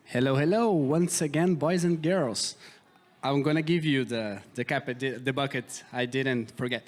Hello, hello, once again, boys and girls. I'm gonna give you the bucket, I didn't forget.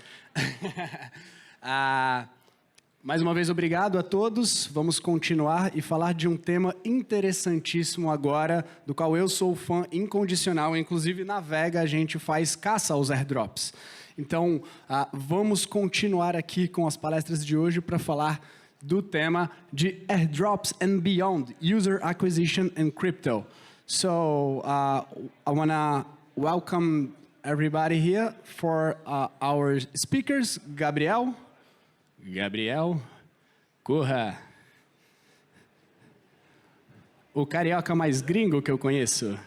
Mais uma vez, obrigado a todos. Vamos continuar e falar de um tema interessantíssimo agora, do qual eu sou fã incondicional. Inclusive, na Vega, a gente faz caça aos airdrops. Então, vamos continuar aqui com as palestras de hoje para falar do tema de Airdrops and Beyond, User Acquisition and Crypto. So, I want to welcome everybody here for our speakers, Gabriel, corra, o carioca mais gringo que eu conheço.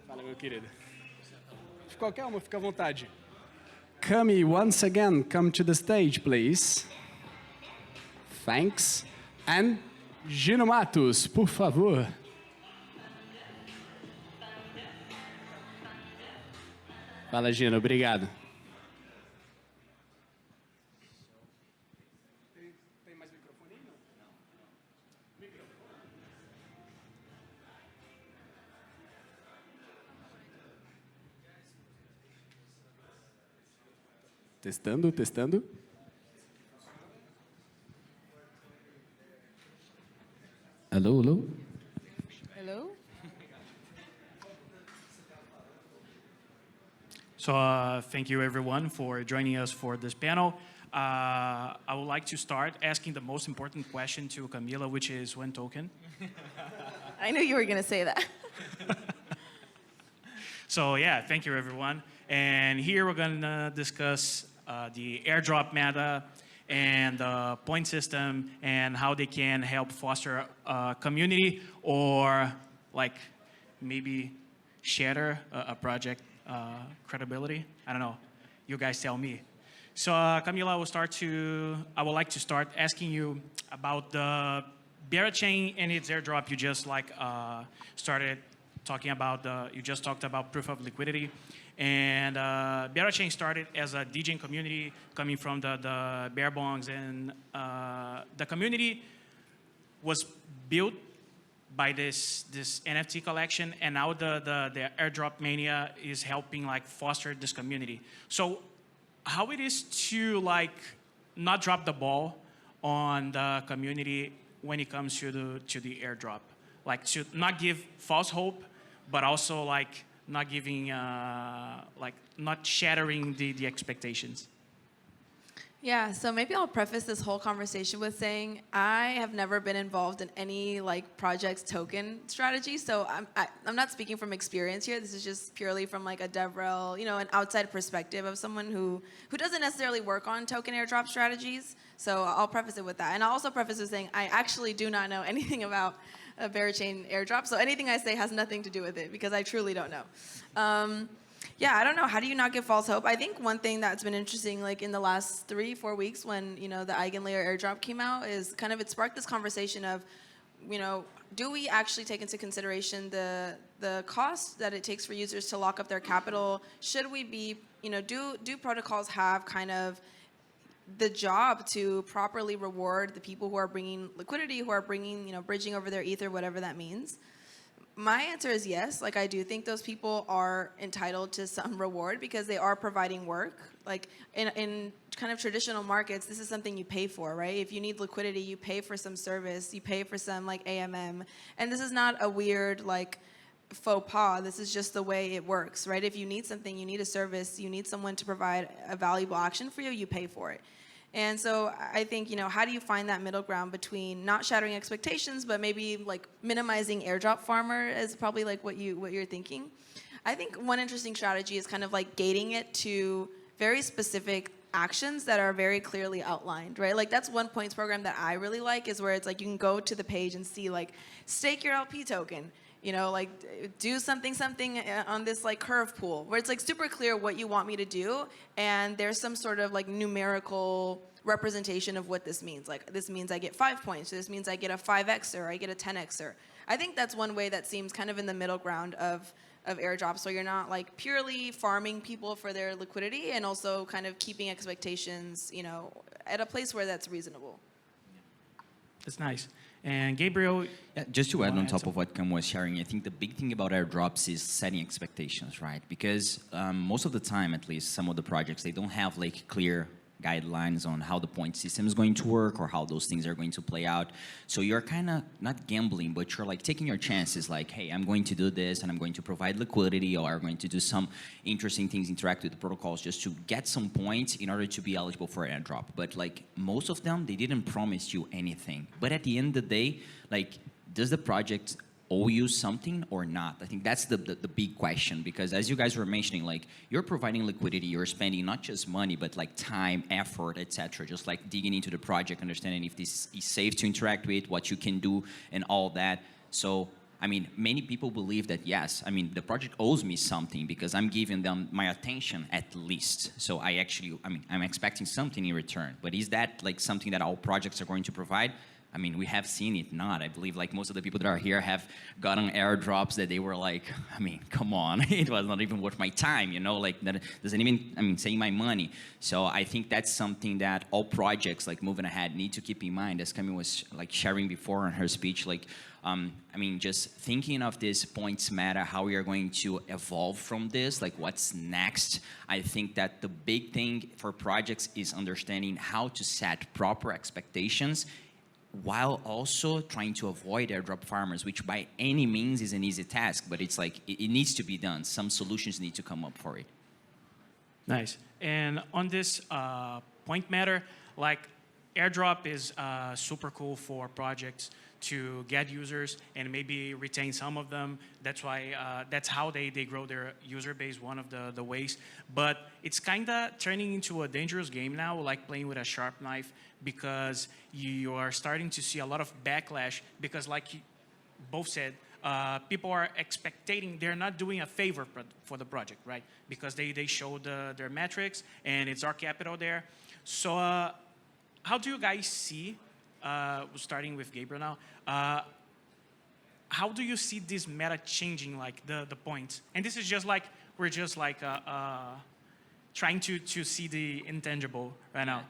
Fala, meu querido. Qualquer uma, fica à vontade. Cami, once again, come to the stage, please. Thanks. And Gino Matos, por favor. Fala, Gino, obrigado. Tem mais microfone aí? Não. Testando, testando. Hello, hello. Hello. So thank you everyone for joining us for this panel. I would like to start asking the most important question to Camila, which is one token. I knew you were going to say that. So yeah, thank you everyone. And here we're going to discuss the airdrop meta and the point system and how they can help foster a community or like maybe shatter a project credibility. I don't know. You guys tell me. So Camila, I would like to start asking you about the Bear chain and its airdrop. You just started talking about you just talked about proof of liquidity. And Bear chain started as a DJing community coming from the bear bongs, and the community was built by this NFT collection, and now the airdrop mania is helping like foster this community. So how it is to like not drop the ball on the community when it comes to the airdrop, like to not give false hope, but also like not giving, not shattering the expectations. Yeah, so maybe I'll preface this whole conversation with saying I have never been involved in any like project's token strategy. So I'm not speaking from experience here. This is just purely from like a DevRel, an outside perspective of someone who doesn't necessarily work on token airdrop strategies. So I'll preface it with that. And I'll also preface it with saying I actually do not know anything about a Bearchain airdrop. So anything I say has nothing to do with it because I truly don't know. Yeah, I don't know. How do you not give false hope? I think one thing that's been interesting, like in the last 3-4 weeks when, the Eigenlayer airdrop came out is kind of it sparked this conversation of, do we actually take into consideration the cost that it takes for users to lock up their capital? Should we be, do protocols have kind of the job to properly reward the people who are bringing liquidity, who are bringing, bridging over their ether, whatever that means? My answer is yes. Like I do think those people are entitled to some reward because they are providing work. Like in kind of traditional markets, this is something you pay for, right? If you need liquidity, you pay for some service, you pay for some like AMM. And this is not a weird like faux pas. This is just the way it works, right? If you need something, you need a service, you need someone to provide a valuable action for you, you pay for it. And so I think, how do you find that middle ground between not shattering expectations, but maybe like minimizing airdrop farmer is probably like what you're thinking. I think one interesting strategy is kind of like gating it to very specific actions that are very clearly outlined, right? Like that's one points program that I really like is where it's like you can go to the page and see like stake your LP token, like do something on this like curve pool where it's like super clear what you want me to do. And there's some sort of like numerical representation of what this means. Like this means I get 5 points. Or this means I get a 5x or I get a 10x. I think that's one way that seems kind of in the middle ground of airdrops. So you're not like purely farming people for their liquidity and also kind of keeping expectations, at a place where that's reasonable. That's nice. And Gabriel, Yeah, just to you add wanna on add top of something? what Cam was sharing, I think the big thing about airdrops is setting expectations, right? Because most of the time, at least, some of the projects, they don't have like clear guidelines on how the point system is going to work or how those things are going to play out. So you're kind of not gambling, but you're like taking your chances like, hey, I'm going to do this and I'm going to provide liquidity, or I'm going to do some interesting things, interact with the protocols just to get some points in order to be eligible for airdrop. But like most of them, they didn't promise you anything. But at the end of the day, like, does the project owe you something or not? I think that's the big question, because as you guys were mentioning, like, you're providing liquidity, you're spending not just money, but like time, effort, etc. Just like digging into the project, understanding if this is safe to interact with, what you can do, and all that. So, I mean, many people believe that, yes, I mean, the project owes me something because I'm giving them my attention at least. So I actually, I mean, I'm expecting something in return. But is that like something that all projects are going to provide? I mean, we have seen it not. I believe like most of the people that are here have gotten airdrops that they were like, I mean, come on, it was not even worth my time, you know, like that doesn't even, I mean, save my money. So I think that's something that all projects like moving ahead need to keep in mind, as Cami was like sharing before in her speech, like, I mean, just thinking of these points matter, how we are going to evolve from this, like what's next. I think that the big thing for projects is understanding how to set proper expectations while also trying to avoid airdrop farmers, which by any means is an easy task, but it's like, it needs to be done. Some solutions need to come up for it. Nice. And on this point matter, like airdrop is super cool for projects to get users and maybe retain some of them. That's why, that's how they grow their user base, one of the ways. But it's kind of turning into a dangerous game now, like playing with a sharp knife, because you are starting to see a lot of backlash, because like you both said, people are expecting, they're not doing a favor for the project, right? Because they showed their metrics and it's our capital there. So how do you guys see, starting with Gabriel now, how do you see this meta changing, like the points? And this is just like, we're just like trying to see the intangible right now.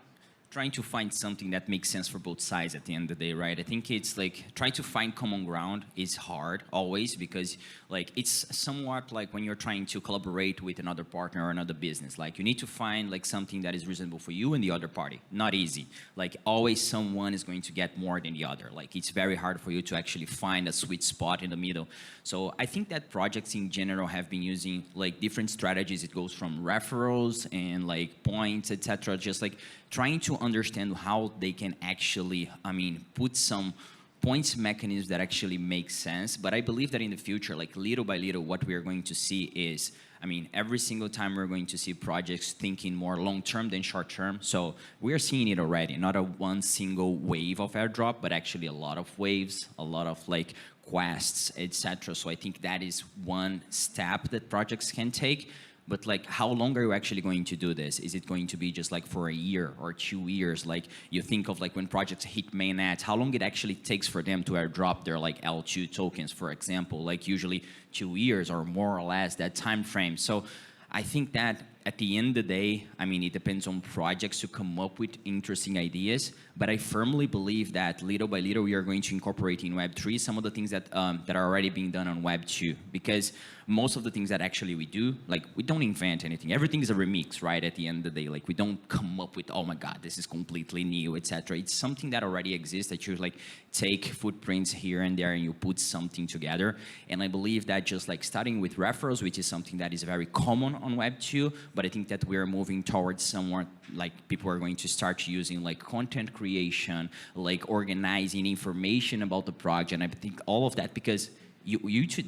Trying to find something that makes sense for both sides at the end of the day, right? I think it's like trying to find common ground is hard always, because like it's somewhat like when you're trying to collaborate with another partner or another business, like you need to find like something that is reasonable for you and the other party. Not easy. Like always someone is going to get more than the other. Like it's very hard for you to actually find a sweet spot in the middle. So I think that projects in general have been using like different strategies. It goes from referrals and like points, etc. Just like trying to understand how they can actually, I mean, put some points mechanisms that actually make sense. But I believe that in the future, like little by little, what we are going to see is, I mean, every single time we're going to see projects thinking more long-term than short-term. So we are seeing it already, not a one single wave of airdrop, but actually a lot of waves, a lot of like quests, etc. So I think that is one step that projects can take. But like, how long are you actually going to do this? Is it going to be just like for a year or 2 years? Like you think of like when projects hit mainnet, how long it actually takes for them to airdrop their like L2 tokens, for example, like usually 2 years or more or less that time frame. So I think that at the end of the day, I mean, it depends on projects to come up with interesting ideas, but I firmly believe that little by little, we are going to incorporate in Web3 some of the things that, that are already being done on Web2, because most of the things that actually we do, like we don't invent anything. Everything is a remix, right? At the end of the day, like we don't come up with, oh my God, this is completely new, etc. It's something that already exists that you like take footprints here and there and you put something together. And I believe that just like starting with referrals, which is something that is very common on Web2, but I think that we're moving towards somewhere like people are going to start using like content creation, like organizing information about the project. And I think all of that, because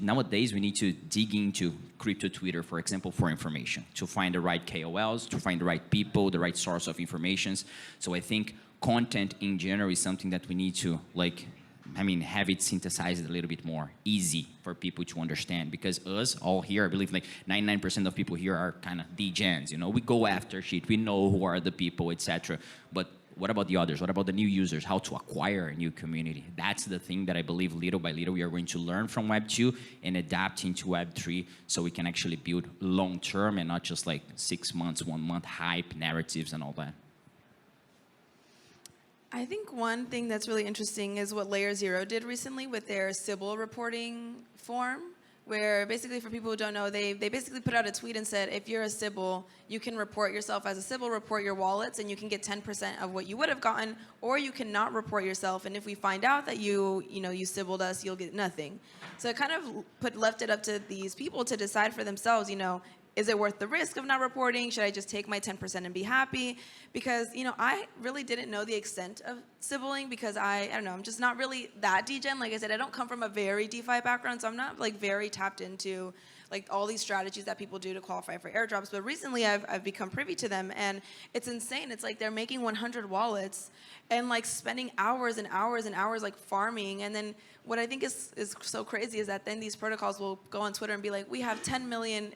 nowadays we need to dig into crypto Twitter, for example, for information, to find the right KOLs, to find the right people, the right source of informations. So I think content in general is something that we need to like, I mean, have it synthesized a little bit more easy for people to understand, because us all here, I believe like 99% of people here are kind of degens, you know, we go after shit, we know who are the people, etc. But what about the others? What about the new users? How to acquire a new community? That's the thing that I believe little by little we are going to learn from Web 2 and adapt into Web 3 so we can actually build long-term and not just like 6 months, 1 month hype narratives and all that. I think one thing that's really interesting is what Layer 0 did recently with their Sybil reporting form, where basically, for people who don't know, they basically put out a tweet and said, if you're a Sybil, you can report yourself as a Sybil, report your wallets, and you can get 10% of what you would have gotten, or you cannot report yourself, and if we find out that you Sybiled us, you'll get nothing. So it kind of left it up to these people to decide for themselves, is it worth the risk of not reporting? Should I just take my 10% and be happy? Because, I really didn't know the extent of Sybiling because I don't know, I'm just not really that degen. Like I said, I don't come from a very DeFi background, so I'm not like very tapped into like all these strategies that people do to qualify for airdrops. But recently I've become privy to them, and it's insane. It's like they're making 100 wallets and like spending hours and hours and hours like farming. And then what I think is so crazy is that then these protocols will go on Twitter and be like, we have 10 million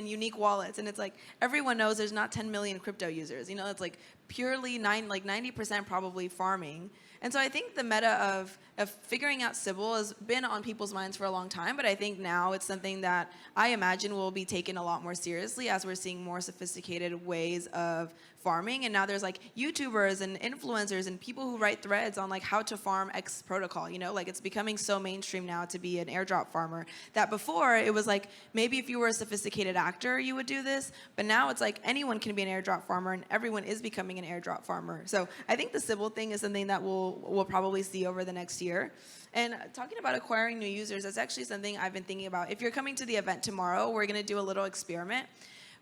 unique wallets, and it's like everyone knows there's not 10 million crypto users. It's like purely 90% probably farming. And so I think the meta of figuring out Sybil has been on people's minds for a long time, but I think now it's something that I imagine will be taken a lot more seriously as we're seeing more sophisticated ways of farming. And now there's like YouTubers and influencers and people who write threads on like how to farm X protocol, like it's becoming so mainstream now to be an airdrop farmer that before it was like maybe if you were a sophisticated actor you would do this, but now it's like anyone can be an airdrop farmer and everyone is becoming an airdrop farmer. So I think the Sybil thing is something that we'll probably see over the next year. And talking about acquiring new users, that's actually something I've been thinking about. If you're coming to the event tomorrow, we're going to do a little experiment.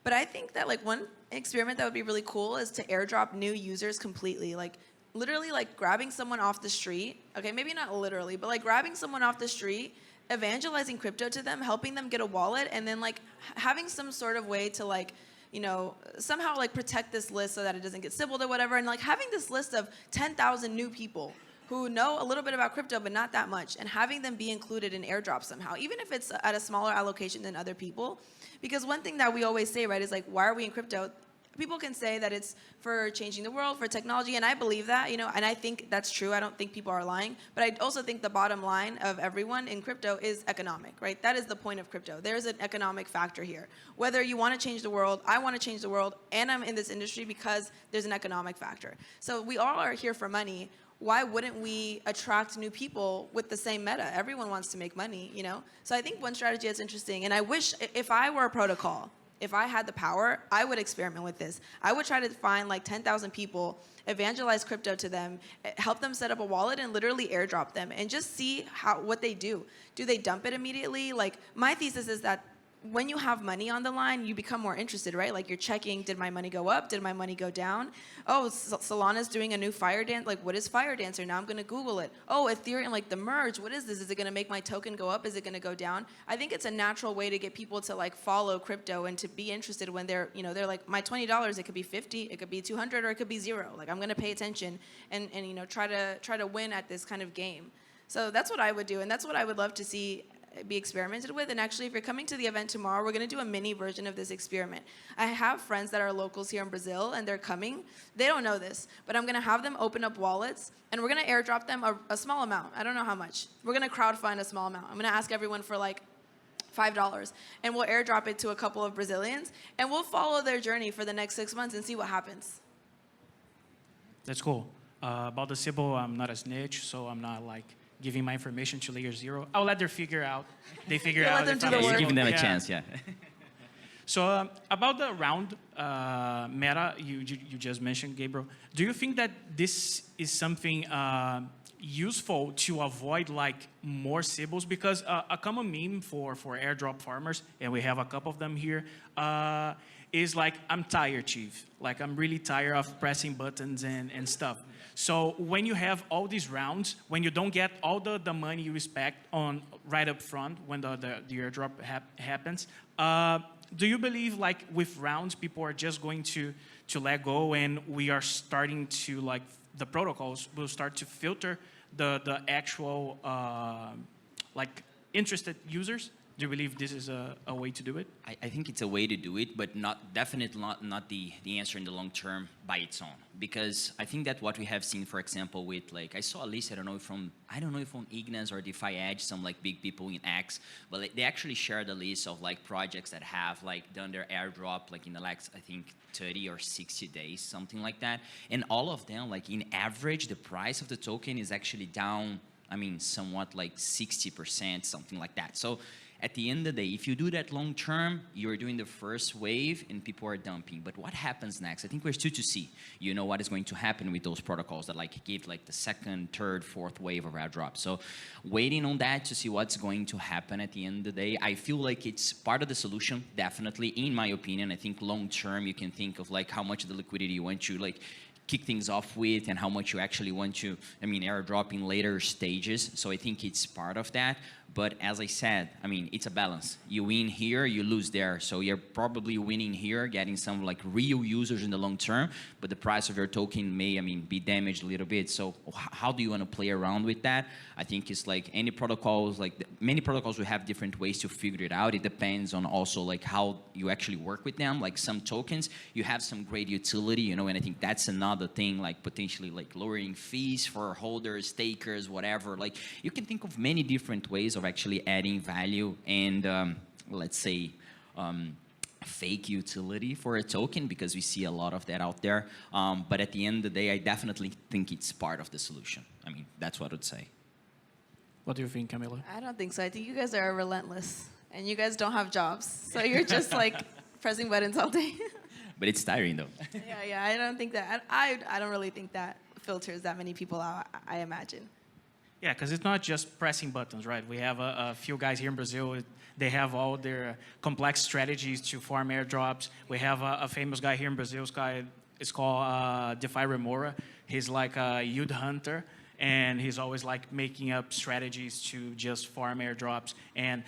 But I think that like one experiment that would be really cool is to airdrop new users completely. Like literally like grabbing someone off the street. Okay, maybe not literally, but like grabbing someone off the street, evangelizing crypto to them, helping them get a wallet, and then like having some sort of way to like, somehow like protect this list so that it doesn't get Sybiled or whatever. And like having this list of 10,000 new people who know a little bit about crypto but not that much, and having them be included in airdrop somehow, even if it's at a smaller allocation than other people. Because one thing that we always say, right, is like, why are we in crypto? People can say that it's for changing the world, for technology, and I believe that, and I think that's true. I don't think people are lying, but I also think the bottom line of everyone in crypto is economic, right? That is the point of crypto. There's an economic factor here. Whether you want to change the world, I want to change the world, and I'm in this industry because there's an economic factor. So we all are here for money. Why wouldn't we attract new people with the same meta? Everyone wants to make money, So I think one strategy that's interesting, and I wish if I were a protocol, if I had the power, I would experiment with this. I would try to find like 10,000 people, evangelize crypto to them, help them set up a wallet and literally airdrop them and just see what they do. Do they dump it immediately? Like my thesis is that when you have money on the line, you become more interested, right? Like you're checking, did my money go up? Did my money go down? Oh, Solana's doing a new Fire Dance. Like, what is Fire Dancer? Now I'm going to Google it. Oh, Ethereum, like the merge. What is this? Is it going to make my token go up? Is it going to go down? I think it's a natural way to get people to like follow crypto and to be interested when they're like, my $20, it could be 50, it could be 200, or it could be 0. Like I'm going to pay attention and try to win at this kind of game. So that's what I would do, and that's what I would love to see be experimented with. And actually, if you're coming to the event tomorrow, we're going to do a mini version of this experiment. I have friends that are locals here in Brazil, and they're coming. They don't know this, but I'm going to have them open up wallets, and we're going to airdrop them a small amount. I don't know how much. We're going to crowdfund a small amount. I'm going to ask everyone for like $5, and we'll airdrop it to a couple of Brazilians, and we'll follow their journey for the next 6 months and see what happens. That's cool. About the Sybil, I'm not a snitch, so I'm not like giving my information to Layer 0. I'll let them figure out. They figure out. Let them do the work. You're giving them a chance, yeah. So about the round meta you just mentioned, Gabriel, do you think that this is something useful to avoid like more Sybils? Because a common meme for airdrop farmers, and we have a couple of them here, is like, I'm tired, chief. Like I'm really tired of pressing buttons and stuff. So when you have all these rounds, when you don't get all the money you expect on right up front when the airdrop happens, do you believe like with rounds people are just going to let go, and we are starting to like the protocols will start to filter the actual like interested users? Do you believe this is a way to do it? I think it's a way to do it, but definitely not the answer in the long term by its own. Because I think that what we have seen, for example, with like, I saw a list, I don't know if from Ignas or DeFi Edge, some like big people in X, but like, they actually shared a list of like projects that have like done their airdrop like in the last, I think 30 or 60 days, something like that. And all of them, like in average, the price of the token is actually down, I mean, somewhat like 60%, something like that. So at the end of the day, if you do that long term, you're doing the first wave and people are dumping. But what happens next? I think we're still to see, you know, what is going to happen with those protocols that like give like the second, third, fourth wave of airdrop. So waiting on that to see what's going to happen at the end of the day. I feel like it's part of the solution, definitely, in my opinion. I think long term, you can think of like how much of the liquidity you want to like kick things off with and how much you actually want to, I mean, airdrop in later stages. So I think it's part of that. But as I said, I mean, it's a balance. You win here, you lose there. So you're probably winning here, getting some like real users in the long term, but the price of your token may, I mean, be damaged a little bit. So how do you want to play around with that? I think it's like any protocols, like many protocols will have different ways to figure it out. It depends on also like how you actually work with them. Like some tokens, you have some great utility, you know, and I think that's another thing, like potentially like lowering fees for holders, stakers, whatever. Like you can think of many different ways of actually adding value and let's say fake utility for a token, because we see a lot of that out there. But at the end of the day, I definitely think it's part of the solution. I mean, that's what I would say. What do you think, Camila? I don't think so. I think you guys are relentless, and you guys don't have jobs, so you're just like pressing buttons all day. But it's tiring though. Yeah. I don't think that. I don't really think that filters that many people out. I imagine. Yeah, because it's not just pressing buttons, right? We have a few guys here in Brazil. They have all their complex strategies to farm airdrops. We have a famous guy here in Brazil. This guy is called DeFi Remora. He's like a yield hunter, and he's always like making up strategies to just farm airdrops. And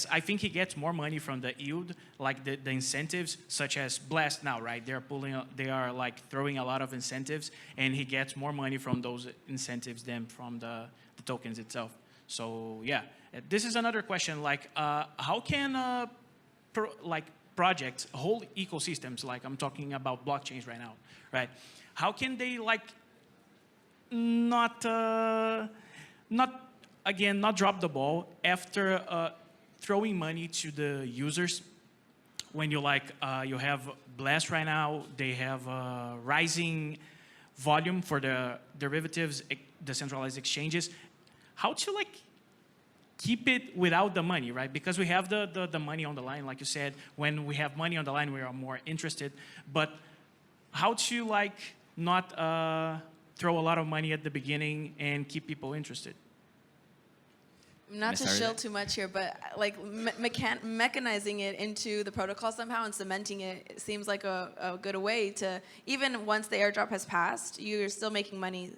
I think he gets more money from the yield, like the incentives, such as Blast now, right? They are like throwing a lot of incentives, and he gets more money from those incentives than from the tokens itself. So yeah, this is another question. Like, how can projects, whole ecosystems, like I'm talking about blockchains right now, right? How can they like not drop the ball after throwing money to the users? When you you have Blast right now, they have rising volume for the derivatives, decentralized exchanges. How to like keep it without the money, right? Because we have the money on the line, like you said. When we have money on the line, we are more interested. But how to like not throw a lot of money at the beginning and keep people interested? Not to shill too much here, but like mechanizing it into the protocol somehow and cementing it seems like a good way to, even once the airdrop has passed, you're still making money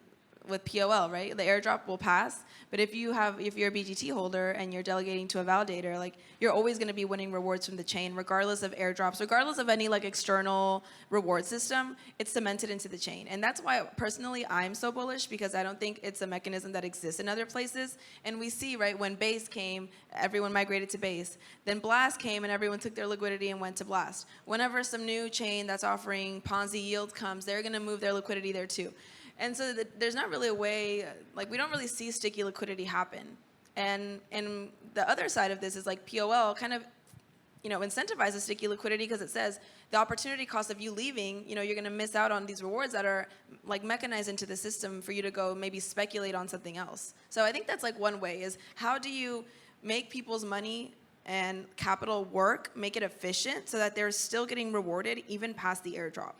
with POL, right? The airdrop will pass, but if you're a BGT holder and you're delegating to a validator, like you're always going to be winning rewards from the chain, regardless of airdrops, regardless of any like external reward system. It's cemented into the chain, and that's why personally I'm so bullish, because I don't think it's a mechanism that exists in other places. And we see, right, when Base came, everyone migrated to Base. Then Blast came, and everyone took their liquidity and went to Blast. Whenever some new chain that's offering Ponzi yield comes, they're going to move their liquidity there too. And so there's not really a way, like we don't really see sticky liquidity happen. And the other side of this is like POL kind of, incentivizes sticky liquidity, because it says the opportunity cost of you leaving, you're going to miss out on these rewards that are like mechanized into the system for you to go maybe speculate on something else. So I think that's like one way, is how do you make people's money and capital work, make it efficient so that they're still getting rewarded even past the airdrop?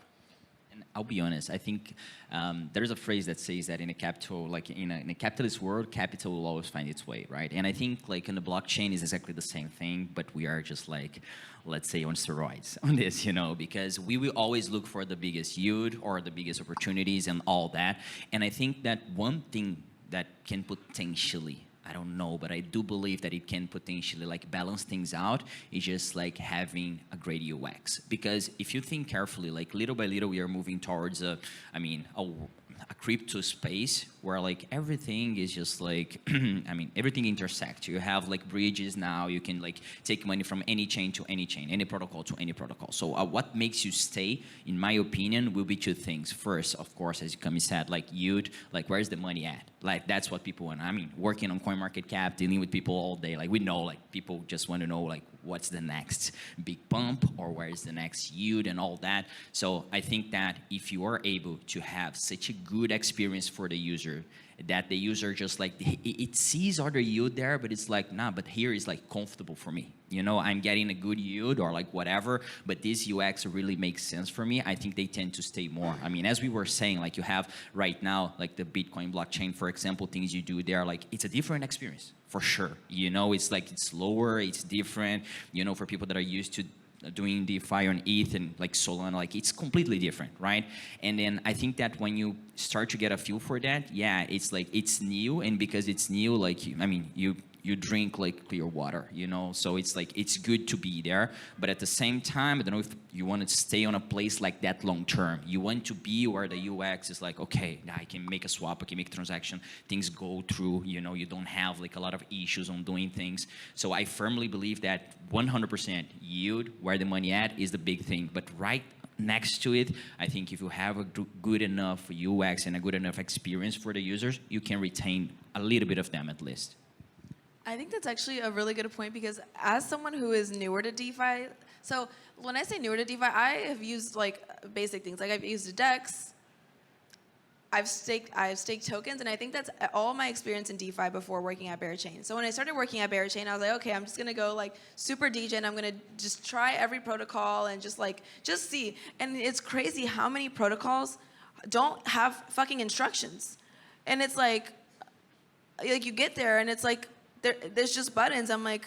I'll be honest, I think there's a phrase that says that in a capitalist world, capital will always find its way, right? And I think like in the blockchain is exactly the same thing, but we are just like, let's say on steroids on this, because we will always look for the biggest yield or the biggest opportunities and all that. And I think that one thing that can potentially, I don't know, but I do believe that it can potentially like balance things out is just like having a great UX. Because if you think carefully, like little by little, we are moving towards a crypto space where like everything is just like, I mean, everything intersects. You have like bridges now. You can like take money from any chain to any chain, any protocol to any protocol. So what makes you stay, in my opinion, will be two things. First, of course, as Cami said, like yield, like where's the money at? Like that's what people want. I mean, working on CoinMarketCap, dealing with people all day, like we know, like people just want to know like what's the next big pump or where is the next yield and all that. So I think that if you are able to have such a good experience for the user, that the user just like, it sees other yield there, but it's like, nah, but here is like comfortable for me. You know, I'm getting a good yield or like whatever, but this UX really makes sense for me. I think they tend to stay more. I mean, as we were saying, like you have right now, like the Bitcoin blockchain, for example, things you do there, like it's a different experience for sure. You know, it's like, it's slower, it's different, you know, for people that are used to doing DeFi on ETH and like Solana, like it's completely different, right? And then I think that when you start to get a feel for that, yeah, it's like, it's new, and because it's new, like, I mean, you drink like clear water, you know? So it's like, it's good to be there, but at the same time, I don't know if you want to stay on a place like that long term. You want to be where the UX is like, okay, I can make a swap, I can make a transaction, things go through, you know, you don't have like a lot of issues on doing things. So I firmly believe that 100% yield, where the money at, is the big thing. But right next to it, I think if you have a good enough UX and a good enough experience for the users, you can retain a little bit of them at least. I think that's actually a really good point, because as someone who is newer to DeFi, so when I say newer to DeFi, I have used like basic things. Like I've used a DEX, I've staked tokens, and I think that's all my experience in DeFi before working at Bearchain. So when I started working at Bearchain, I was like, okay, I'm just gonna go like super degen. I'm gonna just try every protocol and just see. And it's crazy how many protocols don't have fucking instructions. And it's like you get there and it's like, there's just buttons. I'm like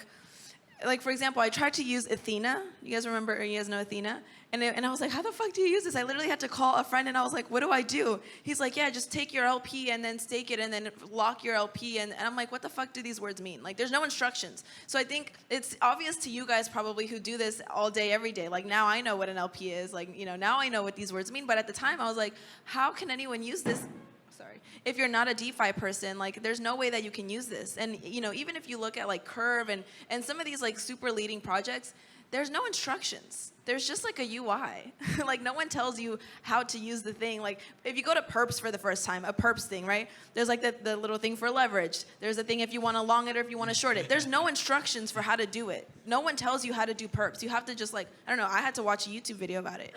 for example, I tried to use Athena. You guys remember, or you guys know Athena? And I was like, how the fuck do you use this? I literally had to call a friend and I was like, what do I do? He's like, yeah, just take your LP and then stake it and then lock your LP. And I'm like, what the fuck do these words mean? Like, there's no instructions. So I think it's obvious to you guys probably who do this all day, every day. Like, now I know what an LP is. Like, you know, now I know what these words mean. But at the time I was like, how can anyone use this? If you're not a DeFi person, like there's no way that you can use this. And you know, even if you look at like Curve and some of these like super leading projects, there's no instructions. There's just like a UI. Like no one tells you how to use the thing. Like if you go to perps for the first time, a perps thing, right? There's like the little thing for leverage. There's a thing if you want to long it or if you want to short it. There's no instructions for how to do it. No one tells you how to do perps. You have to just like, I don't know, I had to watch a YouTube video about it.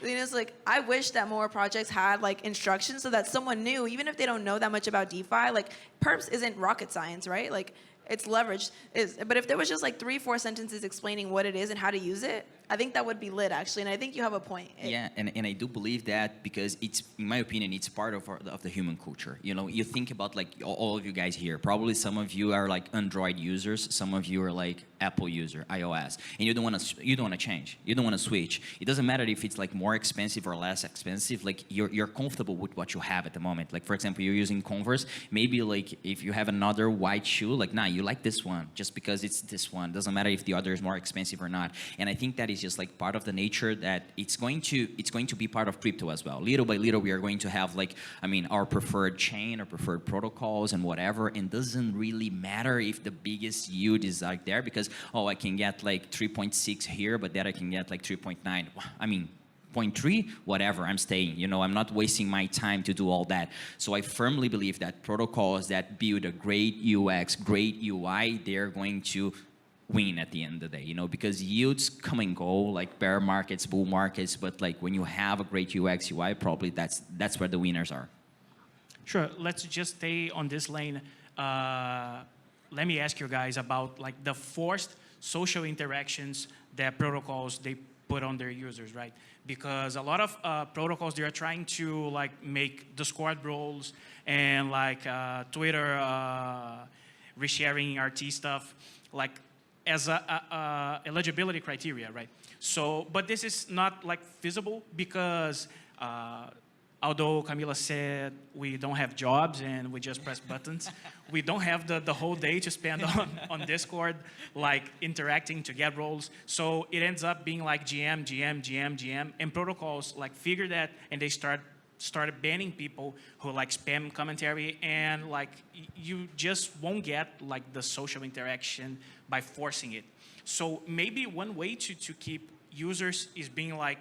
You know, it's like, I wish that more projects had like instructions so that someone knew, even if they don't know that much about DeFi, like perps isn't rocket science, right? Like it's leveraged. But if there was just like 3-4 sentences explaining what it is and how to use it, I think that would be lit actually. And I think you have a point. Yeah, and I do believe that because it's, in my opinion, it's part of the human culture. You know, you think about like all of you guys here, probably some of you are like Android users, some of you are like Apple user, iOS, and you don't want to change. You don't want to switch. It doesn't matter if it's like more expensive or less expensive. Like you're comfortable with what you have at the moment. Like for example, you're using Converse. Maybe like if you have another white shoe, like nah, you like this one just because it's this one. Doesn't matter if the other is more expensive or not. And I think that is just like part of the nature that it's going to be part of crypto as well. Little by little, we are going to have like, I mean, our preferred chain, our preferred protocols and whatever. And doesn't really matter if the biggest yield is like there because, oh, I can get like 3.6 here, but then I can get like 3.9. I mean, 0.3, whatever, I'm staying. You know, I'm not wasting my time to do all that. So I firmly believe that protocols that build a great UX, great UI, they're going to win at the end of the day, you know, because yields come and go, like bear markets, bull markets, but like when you have a great UX, UI, probably that's where the winners are. Sure, let's just stay on this lane. Let me ask you guys about like the forced social interactions that protocols they put on their users, right? Because a lot of protocols, they are trying to like make Discord roles and like Twitter resharing RT stuff, like as a eligibility criteria, right? So, but this is not like feasible because although Camila said we don't have jobs and we just press buttons, we don't have the whole day to spend on Discord, like interacting to get roles. So it ends up being like GM, and protocols like figure that and they start started banning people who like spam commentary, and like you just won't get like the social interaction by forcing it. So maybe one way to keep users is being like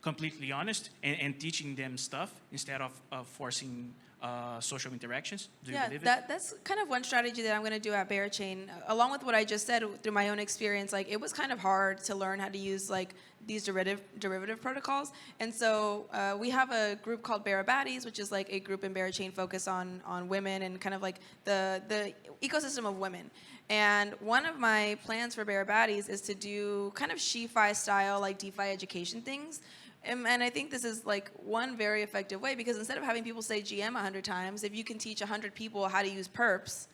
completely honest and teaching them stuff instead of forcing social interactions. Do you believe it? That's kind of one strategy that I'm going to do at Berachain. Along with what I just said, through my own experience, like it was kind of hard to learn how to use like these derivative protocols. And so we have a group called Baddies, which is like a group in Berachain focused on women and kind of like the ecosystem of women. And one of my plans for Baddies is to do kind of SheFi style like DeFi education things. And I think this is like one very effective way, because instead of having people say GM 100 times, if you can teach 100 people how to use perps,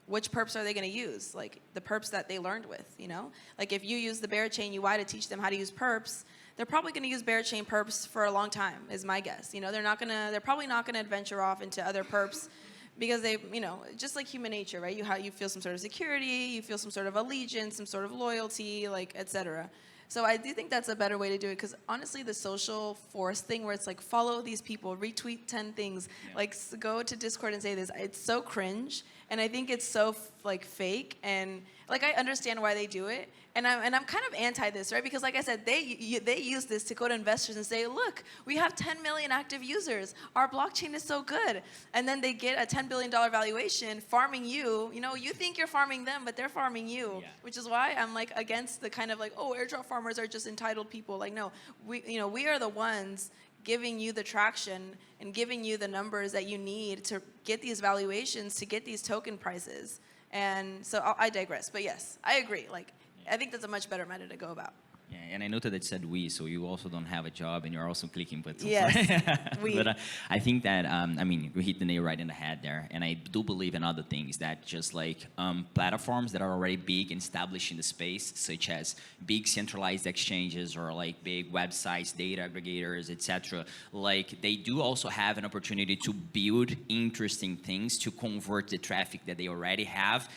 which perps are they going to use? Like the perps that they learned with, you know? Like if you use the Berachain UI to teach them how to use perps, they're probably going to use Berachain perps for a long time, is my guess. You know, they're probably not going to venture off into other perps because they, you know, just like human nature, right? You feel some sort of security, you feel some sort of allegiance, some sort of loyalty, like, et cetera. So I do think that's a better way to do it, because honestly, the social force thing where it's like, follow these people, retweet 10 things, like go to Discord and say this, it's so cringe, and I think it's so like fake, and like I understand why they do it, and I'm kind of anti this, right? Because like I said, they use this to go to investors and say, look, we have 10 million active users, our blockchain is so good, and then they get a $10 billion valuation farming you. You know, you think you're farming them, but they're farming you, which is why I'm like against the kind of like, oh, airdrop farmers are just entitled people. Like, no, we are the ones giving you the traction and giving you the numbers that you need to get these valuations, to get these token prices. And so I digress, but yes, I agree. Like, I think that's a much better method to go about. Yeah, and I noted that it said we, so you also don't have a job, and you're also clicking buttons. Yes, we. But I think that, I mean, we hit the nail right in the head there, and I do believe in other things, that just like platforms that are already big and established in the space, such as big centralized exchanges or like big websites, data aggregators, etc. Like they do also have an opportunity to build interesting things to convert the traffic that they already have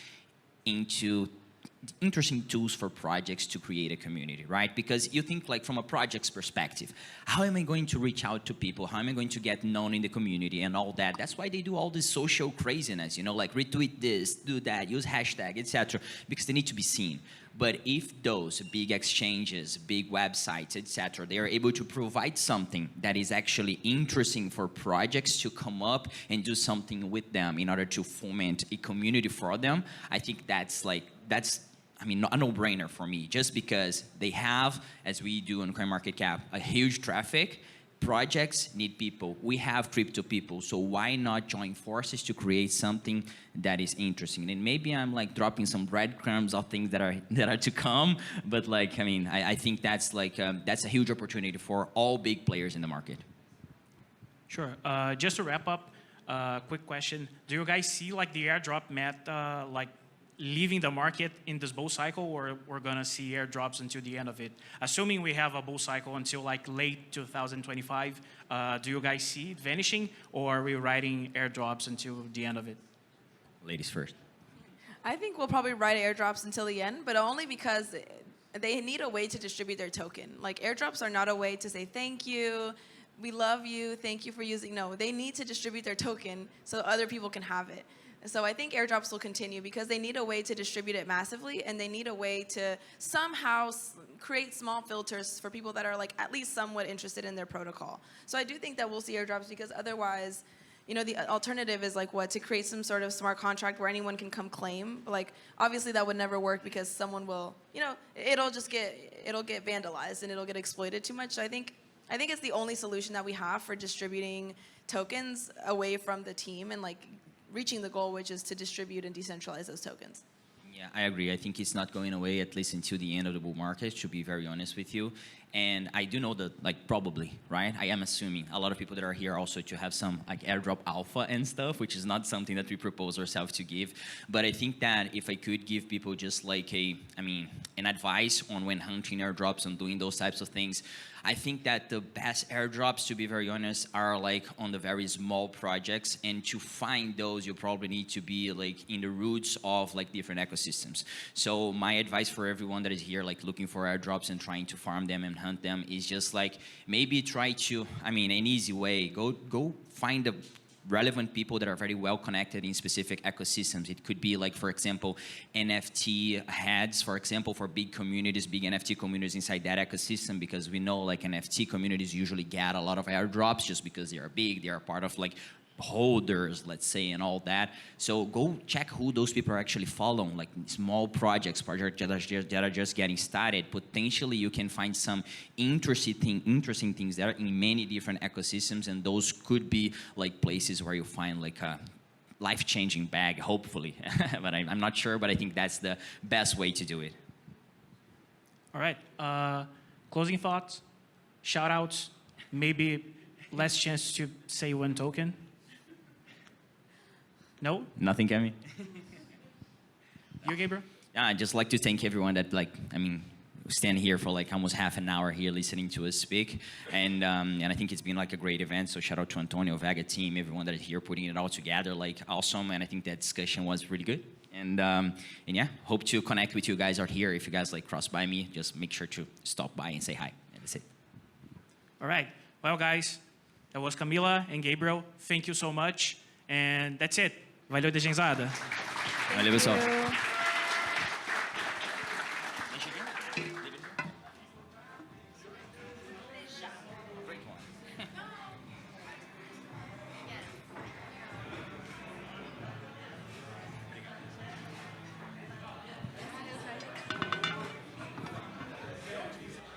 into interesting tools for projects to create a community, right? Because you think like from a project's perspective, how am I going to reach out to people? How am I going to get known in the community and all that? That's why they do all this social craziness, you know, like retweet this, do that, use hashtag, etc. because they need to be seen. But if those big exchanges, big websites, etc., they are able to provide something that is actually interesting for projects to come up and do something with them in order to foment a community for them, I think that's I mean, a no-brainer for me, just because they have, as we do on CoinMarketCap, a huge traffic. Projects need people. We have crypto people, so why not join forces to create something that is interesting? And maybe I'm like dropping some breadcrumbs of things that are to come, but like, I mean, I think that's like that's a huge opportunity for all big players in the market. Sure. Just to wrap up, quick question: do you guys see like the airdrop meta like leaving the market in this bull cycle, or we're gonna see airdrops until the end of it? Assuming we have a bull cycle until like late 2025, do you guys see it vanishing, or are we riding airdrops until the end of it? Ladies first. I think we'll probably ride airdrops until the end, but only because they need a way to distribute their token. Like airdrops are not a way to say thank you, we love you, thank you for using. No, they need to distribute their token so other people can have it. So I think airdrops will continue because they need a way to distribute it massively, and they need a way to somehow create small filters for people that are like at least somewhat interested in their protocol. So I do think that we'll see airdrops, because otherwise, you know, the alternative is like what? To create some sort of smart contract where anyone can come claim. Like obviously that would never work, because someone will, you know, it'll get vandalized and it'll get exploited too much. So I think it's the only solution that we have for distributing tokens away from the team and like reaching the goal, which is to distribute and decentralize those tokens. Yeah, I agree. I think it's not going away, at least until the end of the bull market, to be very honest with you. And I do know that, like, probably, right? I am assuming a lot of people that are here also to have some, like, airdrop alpha and stuff, which is not something that we propose ourselves to give. But I think that if I could give people just like an advice on when hunting airdrops and doing those types of things, I think that the best airdrops, to be very honest, are like on the very small projects, and to find those, you probably need to be like in the roots of like different ecosystems. So my advice for everyone that is here, like looking for airdrops and trying to farm them and hunt them is just like maybe try to, I mean, an easy way, go find the relevant people that are very well connected in specific ecosystems. It could be like, for example, NFT heads, for example, for big communities, big NFT communities inside that ecosystem, because we know like NFT communities usually get a lot of airdrops just because they are big, they are part of like holders, let's say, and all that. So go check who those people are actually following, like small projects that are just getting started. Potentially you can find some interesting things there in many different ecosystems, and those could be like places where you find like a life-changing bag, hopefully. But I'm not sure, but I think that's the best way to do it. All right, closing thoughts, shout outs, maybe last chance to say one token. No? Nothing, Cami? You, Gabriel? Yeah, I'd just like to thank everyone that, like, I mean, stand here for like almost half an hour here listening to us speak. And I think it's been like a great event. So shout out to Antonio, Vega team, everyone that is here putting it all together, like awesome. And I think that discussion was really good. And yeah, hope to connect with you guys out here. If you guys like cross by me, just make sure to stop by and say hi. And that's it. All right. Well, guys, that was Camila and Gabriel. Thank you so much. And that's it. Valeu, desenhada. Valeu, pessoal.